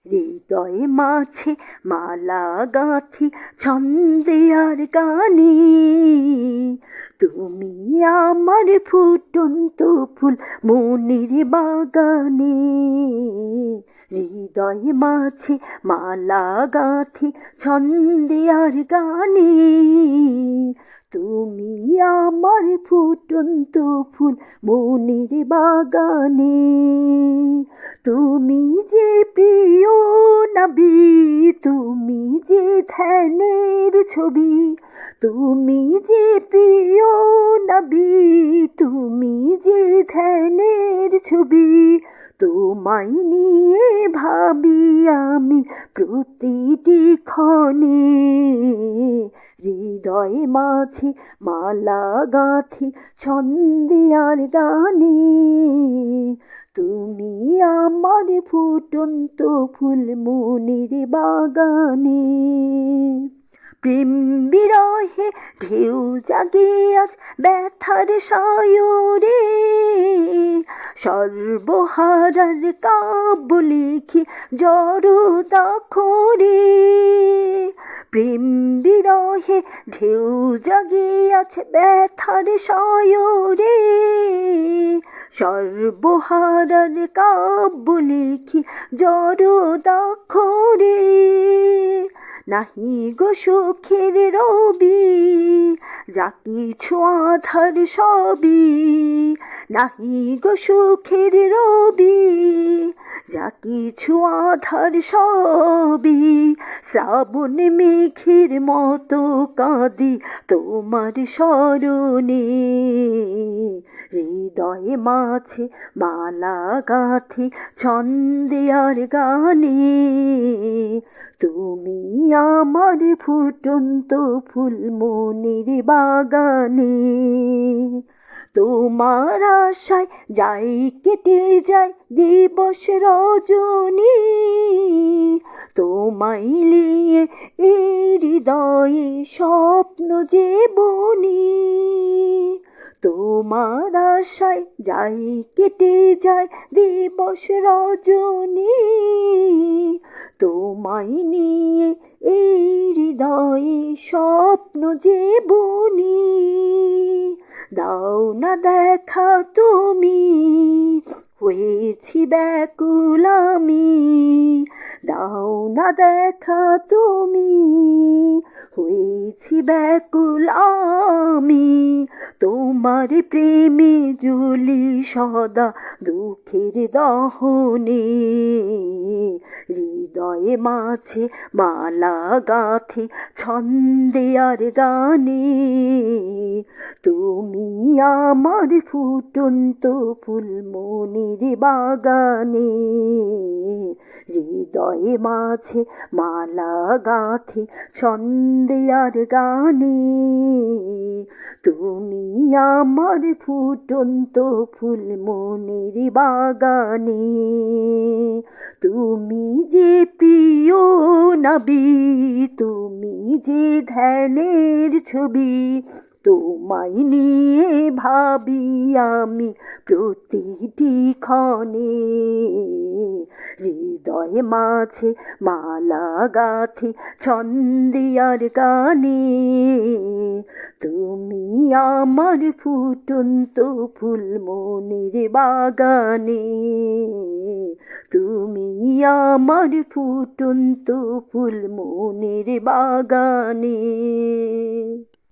হৃদয়ে মাঝে মালা গাঁথি ছন্দে আর গানে, তুমি আমার ফুটন্ত ফুল মনের বাগানে। হৃদয়ে মাঝে মালা গাঁথি ছন্দে আর গানে, তুমি আমার ফুটন্ত ফুল মনের বাগানে। তুমি যে প্রিয় নবী, তুমি যে ধ্যানের ছবি, তুমি যে প্রিয় নবী, তুমি যে ধ্যানের ছবি, তোমায় নিয়ে ভাবি আমি প্রতিটি ক্ষণে। হৃদয়ে মাঝে মালা গাঁথি ছন্দে আর গানে, তুমি আমার ফুটন্ত ফুল মনের বাগানে। প্রেম বিরহে ঢেউ জাগে আজ ব্যথার সায়রে, সর্বহারার কাব্য লিখি জড়তা খোরে। প্রেম বিরহে ঢেউ জাগে আছে ব্যথার সায়রে, সর্বহারার কাব্য লিখি জড়তা খোরে। নাহি গো সুখের রবি, যা কিছু আধার সবই, নাহি গো সুখের রবি, যা কিছু আধার সবই। শ্রাবণ মেঘের মতো কাঁদি তোমার স্মরণে। হৃদয়ে মাঝে মালা গাঁথি ছন্দে আর গানে, তুমি আমার ফুটন্ত ফুল মনের বাগানে। তোমার আশায় যাই কেটে যায় দিবস রজনী, তোমায় নিয়ে এই হৃদয়ে স্বপ্ন যে বুনি। তোমার আশায় যাই কেটে যায় দিবস রজনী, তোমায় নিয়ে এই হৃদয়ে স্বপ্ন যে বুনি। দাও না দেখা তুমি, হয়েছি ব্যাকুল আমি, দাও না দেখা তুমি, হয়েছি ব্যাকুল আমি। তোমার প্রেমে জ্বলি সদা দুঃখের দহনে। হৃদয়ে মাঝে মালা গাঁথি ছন্দে আর গানে, তুমি আমার ফুটন্ত ফুল মনের বাগানে। হৃদয়ে মাঝে মালা গাঁথি ছন্দে আর গানে, তুমি আমার ফুটন্ত ফুল মনের বাগানে। তুমি যে প্রিয় নবী, তুমি যে ধ্যানের ছবি, তোমায় নিয়ে ভাবি আমি প্রতিটি ক্ষণে। হৃদয়ে মাঝে মালা গাঁথি ছন্দে আর গানে, তুমি আমার ফুটন্ত ফুল মনের বাগানে। তুমি আমার ফুটন্ত ফুল মনের বাগানে।